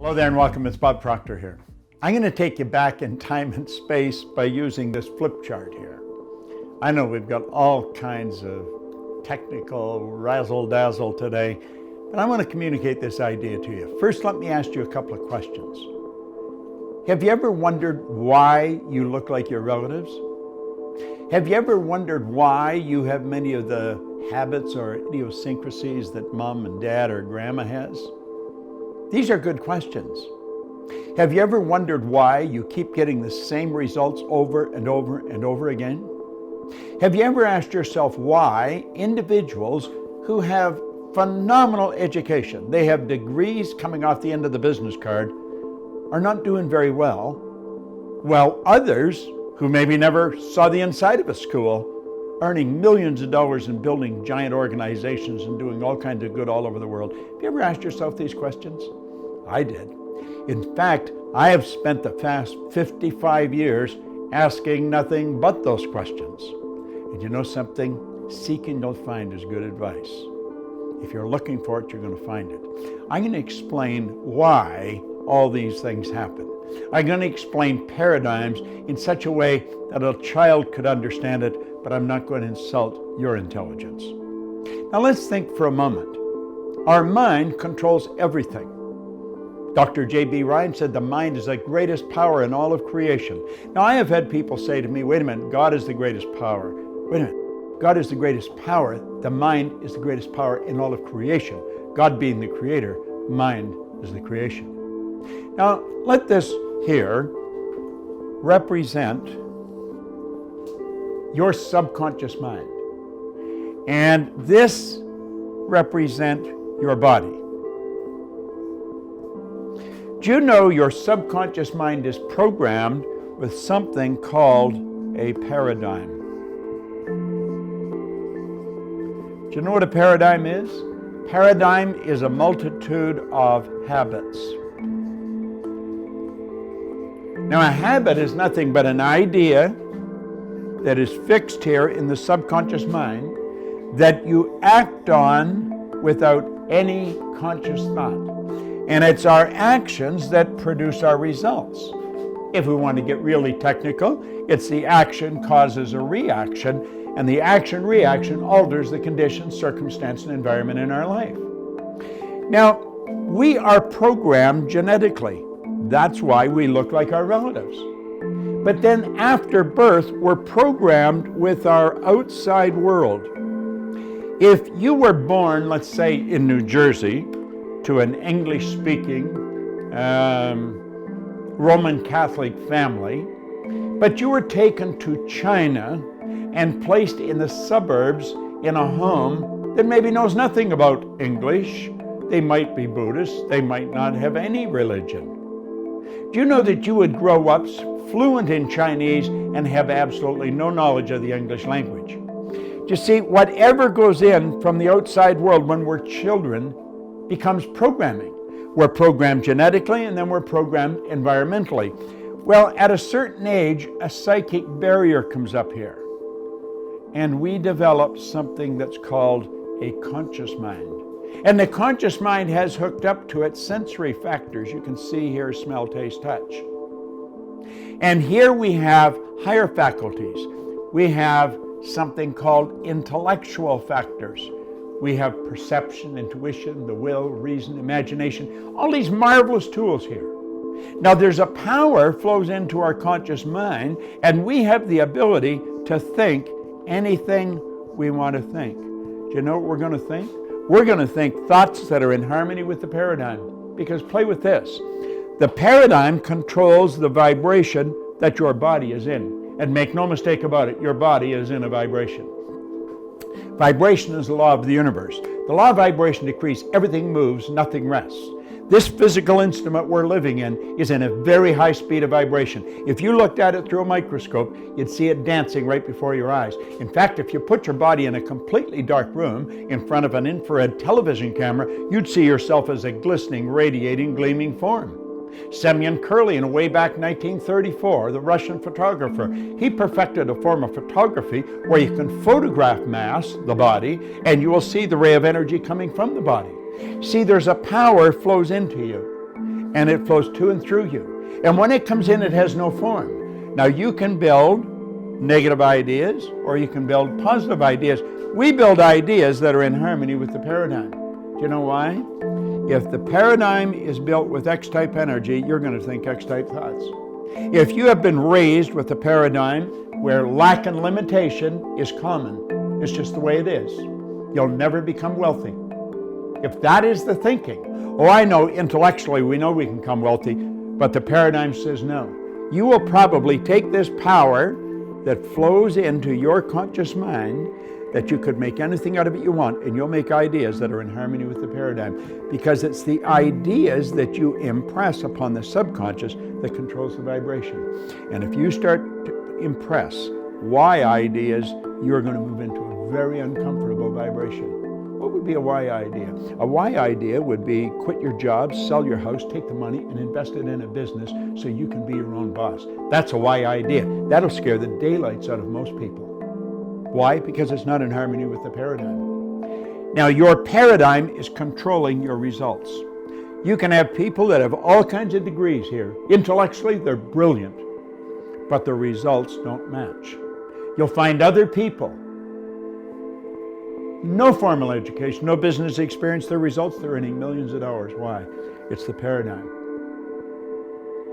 Hello there and welcome. It's Bob Proctor here. I'm going to take you back in time and space by using this flip chart here. I know we've got all kinds of technical razzle-dazzle today, but I want to communicate this idea to you. First, let me ask you a couple of questions. Have you ever wondered why you look like your relatives? Have you ever wondered why you have many of the habits or idiosyncrasies that mom and dad or grandma has? These are good questions. Have you ever wondered why you keep getting the same results over and over and over again? Have you ever asked yourself why individuals who have phenomenal education, they have degrees coming off the end of the business card, are not doing very well, while others who maybe never saw the inside of a school, earning millions of dollars and building giant organizations and doing all kinds of good all over the world? Have you ever asked yourself these questions? I did. In fact, I have spent the past 55 years asking nothing but those questions. And you know something? Seeking you'll find is good advice. If you're looking for it, you're going to find it. I'm going to explain why all these things happen. I'm going to explain paradigms in such a way that a child could understand it, but I'm not going to insult your intelligence. Now let's think for a moment. Our mind controls everything. Dr. J.B. Ryan said the mind is the greatest power in all of creation. Now I have had people say to me, wait a minute, God is the greatest power. Wait a minute, God is the greatest power. The mind is the greatest power in all of creation. God being the creator, mind is the creation. Now let this here represent your subconscious mind. And this represent your body. Do you know your subconscious mind is programmed with something called a paradigm? Do you know what a paradigm is? Paradigm is a multitude of habits. Now, a habit is nothing but an idea that is fixed here in the subconscious mind that you act on without any conscious thought. And it's our actions that produce our results. If we want to get really technical, it's the action causes a reaction, and the action-reaction alters the conditions, circumstance, and environment in our life. Now, we are programmed genetically. That's why we look like our relatives. But then after birth, we're programmed with our outside world. If you were born, let's say, in New Jersey, to an English-speaking Roman Catholic family, but you were taken to China and placed in the suburbs in a home that maybe knows nothing about English. They might be Buddhist, they might not have any religion. Do you know that you would grow up fluent in Chinese and have absolutely no knowledge of the English language? You see, whatever goes in from the outside world when we're children becomes programming. We're programmed genetically and then we're programmed environmentally. Well, at a certain age, a psychic barrier comes up here. And we develop something that's called a conscious mind. And the conscious mind has hooked up to it sensory factors. You can see here, smell, taste, touch. And here we have higher faculties. We have something called intellectual factors. We have perception, intuition, the will, reason, imagination, all these marvelous tools here. Now there's a power flows into our conscious mind, and we have the ability to think anything we want to think. Do you know what we're going to think? We're going to think thoughts that are in harmony with the paradigm. Because play with this. The paradigm controls the vibration that your body is in. And make no mistake about it, your body is in a vibration. Vibration is the law of the universe. The law of vibration decrees everything moves, nothing rests. This physical instrument we're living in is in a very high speed of vibration. If you looked at it through a microscope, you'd see it dancing right before your eyes. In fact, if you put your body in a completely dark room in front of an infrared television camera, you'd see yourself as a glistening, radiating, gleaming form. Semyon Kurlin, way back 1934, the Russian photographer, he perfected a form of photography where you can photograph mass, the body, and you will see the ray of energy coming from the body. See, there's a power flows into you. and it flows to and through you. And when it comes in, it has no form. Now you can build negative ideas or you can build positive ideas. We build ideas that are in harmony with the paradigm. Do you know why? If the paradigm is built with X-type energy, you're going to think X-type thoughts. If you have been raised with a paradigm where lack and limitation is common, it's just the way it is, you'll never become wealthy. If that is the thinking, oh, I know intellectually we know we can become wealthy, but the paradigm says no. You will probably take this power that flows into your conscious mind, that you could make anything out of it you want, and you'll make ideas that are in harmony with the paradigm, because it's the ideas that you impress upon the subconscious that controls the vibration. And if you start to impress why ideas, you're going to move into a very uncomfortable vibration. What would be a why idea? A why idea would be quit your job, sell your house, take the money and invest it in a business so you can be your own boss. That's a why idea. That'll scare the daylights out of most people. Why? Because it's not in harmony with the paradigm. Now, your paradigm is controlling your results. You can have people that have all kinds of degrees here. Intellectually, they're brilliant, but the results don't match. You'll find other people, no formal education, no business experience, their results, they're earning millions of dollars. Why? It's the paradigm.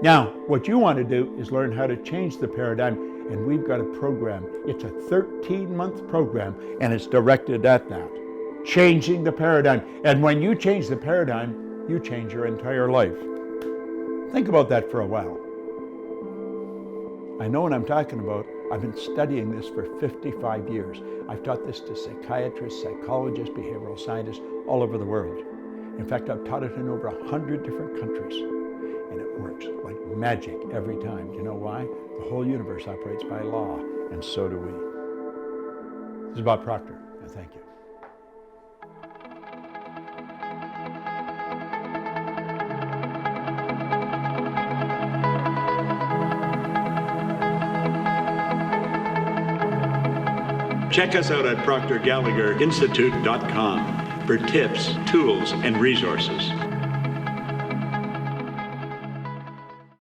Now, what you want to do is learn how to change the paradigm, and we've got a program. It's a 13-month program, and it's directed at that, changing the paradigm. And when you change the paradigm, you change your entire life. Think about that for a while. I know what I'm talking about. I've been studying this for 55 years. I've taught this to psychiatrists, psychologists, behavioral scientists all over the world. In fact, I've taught it in over 100 different countries. And it works like magic every time. Do you know why? The whole universe operates by law, and so do we. This is Bob Proctor, and thank you. Check us out at ProctorGallagherInstitute.com for tips, tools, and resources.